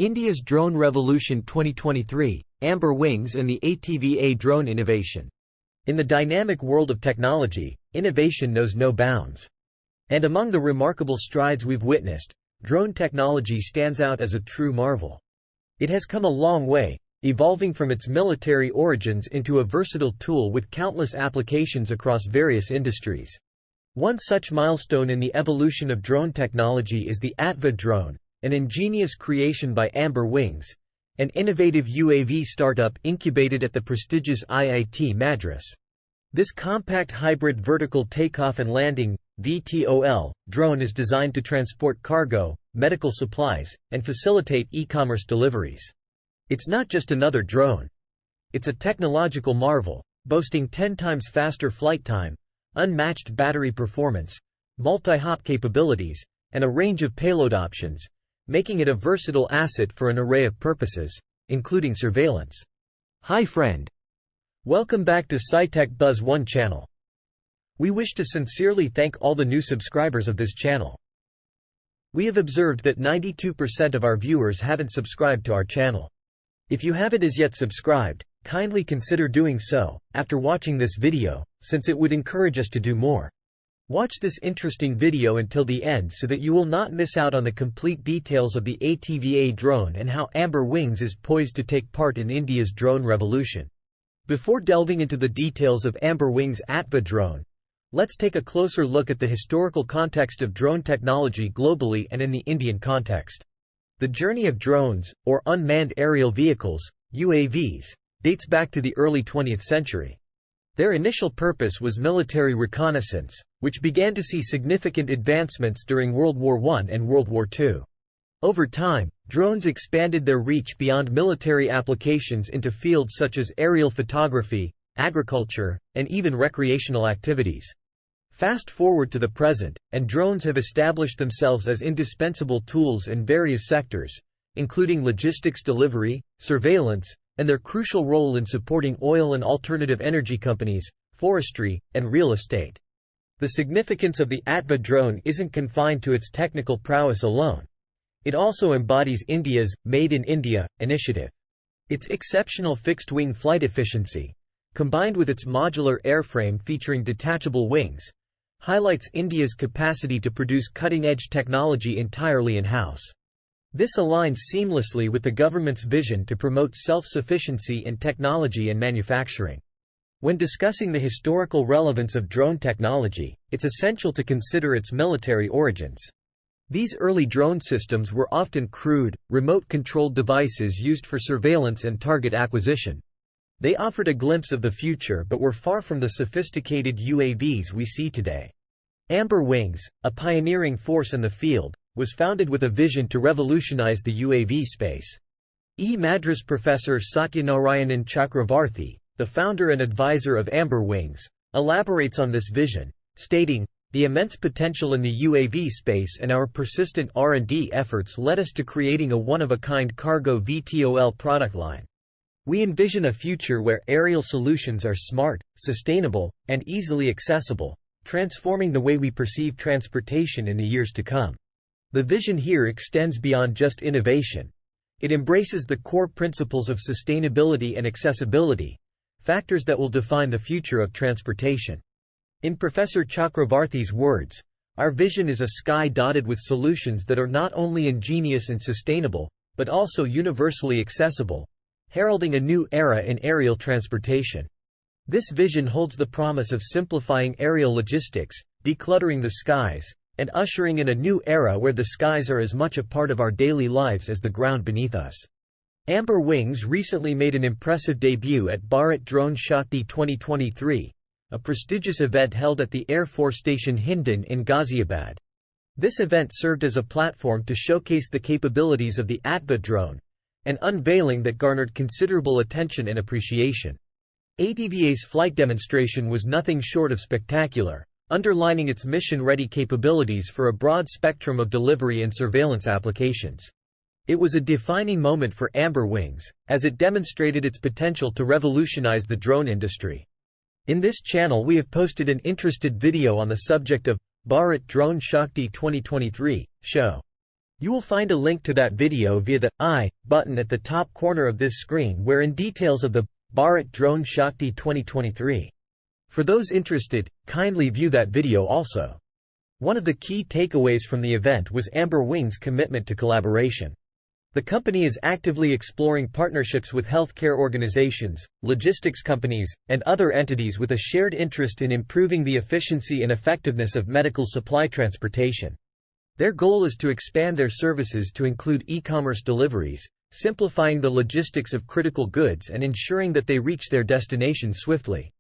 India's Drone Revolution 2023, Amber Wings and the ATVA drone innovation. In the dynamic world of technology, innovation knows no bounds. And among the remarkable strides we've witnessed, drone technology stands out as a true marvel. It has come a long way, evolving from its military origins into a versatile tool with countless applications across various industries. One such milestone in the evolution of drone technology is the ATVA drone, an ingenious creation by Amber Wings, an innovative UAV startup incubated at the prestigious IIT Madras. This compact hybrid vertical takeoff and landing (VTOL) drone is designed to transport cargo, medical supplies, and facilitate e-commerce deliveries. It's not just another drone. It's a technological marvel, boasting 10 times faster flight time, unmatched battery performance, multi-hop capabilities, and a range of payload options, making it a versatile asset for an array of purposes, including surveillance. Hi friend. Welcome back to SciTech Buzz 1 channel. We wish to sincerely thank all the new subscribers of this channel. We have observed that 92% of our viewers haven't subscribed to our channel. If you haven't as yet subscribed, kindly consider doing so after watching this video, since it would encourage us to do more. Watch this interesting video until the end so that you will not miss out on the complete details of the ATVA drone and how Amber Wings is poised to take part in India's drone revolution. Before delving into the details of Amber Wings' ATVA drone, let's take a closer look at the historical context of drone technology globally and in the Indian context. The journey of drones, or unmanned aerial vehicles, UAVs, dates back to the early 20th century. Their initial purpose was military reconnaissance, which began to see significant advancements during World War I and World War II. Over time, drones expanded their reach beyond military applications into fields such as aerial photography, agriculture, and even recreational activities. Fast forward to the present, and drones have established themselves as indispensable tools in various sectors, including logistics delivery, surveillance, and their crucial role in supporting oil and alternative energy companies, forestry, and real estate. The significance of the ATVA drone isn't confined to its technical prowess alone. It also embodies India's Made in India initiative. Its exceptional fixed-wing flight efficiency, combined with its modular airframe featuring detachable wings, highlights India's capacity to produce cutting-edge technology entirely in-house. This aligns seamlessly with the government's vision to promote self-sufficiency in technology and manufacturing. When discussing the historical relevance of drone technology, it's essential to consider its military origins. These early drone systems were often crude, remote-controlled devices used for surveillance and target acquisition. They offered a glimpse of the future but were far from the sophisticated UAVs we see today. Amber Wings, a pioneering force in the field, was founded with a vision to revolutionize the UAV space. Madras professor Satyanarayanan Chakravarthi, the founder and advisor of Amber Wings, elaborates on this vision, stating, "The immense potential in the UAV space and our persistent R&D efforts led us to creating a one-of-a-kind cargo VTOL product line. We envision a future where aerial solutions are smart, sustainable, and easily accessible, transforming the way we perceive transportation in the years to come." The vision here extends beyond just innovation. It embraces the core principles of sustainability and accessibility, factors that will define the future of transportation. In Professor Chakravarthi's words, "Our vision is a sky dotted with solutions that are not only ingenious and sustainable, but also universally accessible, heralding a new era in aerial transportation." This vision holds the promise of simplifying aerial logistics, decluttering the skies, and ushering in a new era where the skies are as much a part of our daily lives as the ground beneath us. Amber Wings recently made an impressive debut at Bharat Drone Shakti 2023, a prestigious event held at the Air Force Station Hindon in Ghaziabad. This event served as a platform to showcase the capabilities of the ATVA drone, an unveiling that garnered considerable attention and appreciation. ATVA's flight demonstration was nothing short of spectacular, underlining its mission-ready capabilities for a broad spectrum of delivery and surveillance applications. It was a defining moment for Amber Wings, as it demonstrated its potential to revolutionize the drone industry. In this channel we have posted an interesting video on the subject of Bharat Drone Shakti 2023 show. You will find a link to that video via the I button at the top corner of this screen, wherein details of the Bharat Drone Shakti 2023. For those interested, kindly view that video also. One of the key takeaways from the event was Amber Wing's commitment to collaboration. The company is actively exploring partnerships with healthcare organizations, logistics companies, and other entities with a shared interest in improving the efficiency and effectiveness of medical supply transportation. Their goal is to expand their services to include e-commerce deliveries, simplifying the logistics of critical goods and ensuring that they reach their destination swiftly.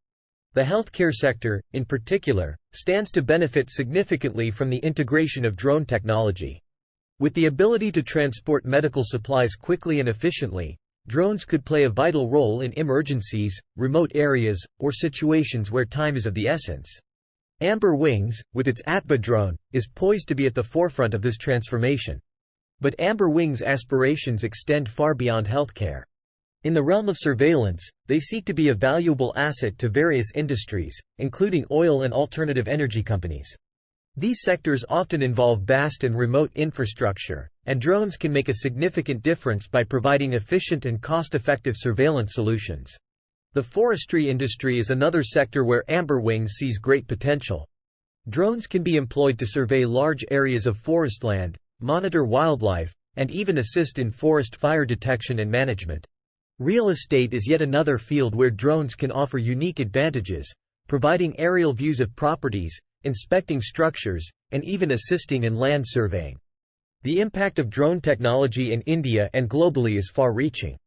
The healthcare sector, in particular, stands to benefit significantly from the integration of drone technology. With the ability to transport medical supplies quickly and efficiently, drones could play a vital role in emergencies, remote areas, or situations where time is of the essence. Amber Wings, with its ATVA drone, is poised to be at the forefront of this transformation. But Amber Wings' aspirations extend far beyond healthcare. In the realm of surveillance, they seek to be a valuable asset to various industries, including oil and alternative energy companies. These sectors often involve vast and remote infrastructure, and drones can make a significant difference by providing efficient and cost-effective surveillance solutions. The forestry industry is another sector where Amber Wings sees great potential. Drones can be employed to survey large areas of forest land, monitor wildlife, and even assist in forest fire detection and management. Real estate is yet another field where drones can offer unique advantages, providing aerial views of properties, inspecting structures, and even assisting in land surveying. The impact of drone technology in India and globally is far-reaching.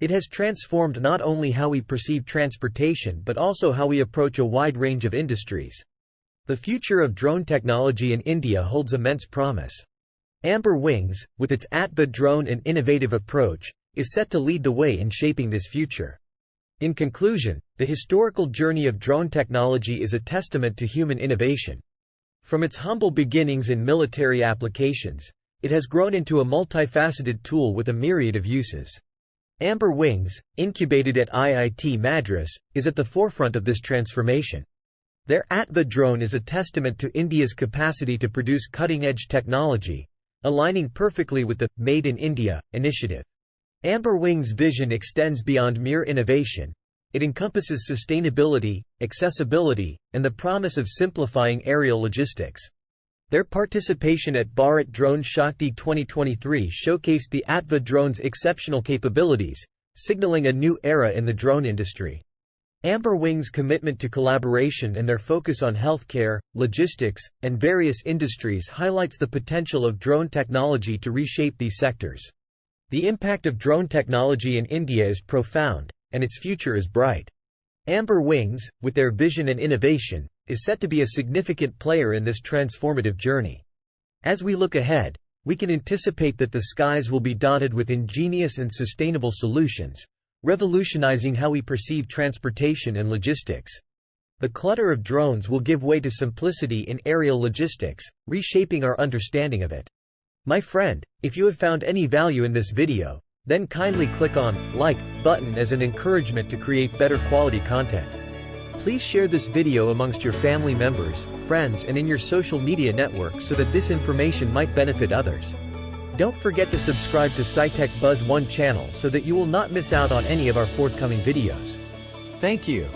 It has transformed not only how we perceive transportation but also how we approach a wide range of industries. The future of drone technology in India holds immense promise. Amber Wings, with its ATVA drone and innovative approach, is set to lead the way in shaping this future. In conclusion, the historical journey of drone technology is a testament to human innovation. From its humble beginnings in military applications, it has grown into a multifaceted tool with a myriad of uses. Amber Wings, incubated at IIT Madras, is at the forefront of this transformation. Their ATVA drone is a testament to India's capacity to produce cutting-edge technology, aligning perfectly with the Made in India initiative. Amber Wings' vision extends beyond mere innovation. It encompasses sustainability, accessibility, and the promise of simplifying aerial logistics. Their participation at Bharat Drone Shakti 2023 showcased the ATVA drone's exceptional capabilities, signaling a new era in the drone industry. Amber Wings' commitment to collaboration and their focus on healthcare, logistics, and various industries highlights the potential of drone technology to reshape these sectors. The impact of drone technology in India is profound, and its future is bright. Amber Wings, with their vision and innovation, is set to be a significant player in this transformative journey. As we look ahead, we can anticipate that the skies will be dotted with ingenious and sustainable solutions, revolutionizing how we perceive transportation and logistics. The clutter of drones will give way to simplicity in aerial logistics, reshaping our understanding of it. My friend, if you have found any value in this video, then kindly click on like button as an encouragement to create better quality content. Please share this video amongst your family members, friends, and in your social media networks so that this information might benefit others. Don't forget to subscribe to SciTech Buzz 1 channel so that you will not miss out on any of our forthcoming videos. Thank you.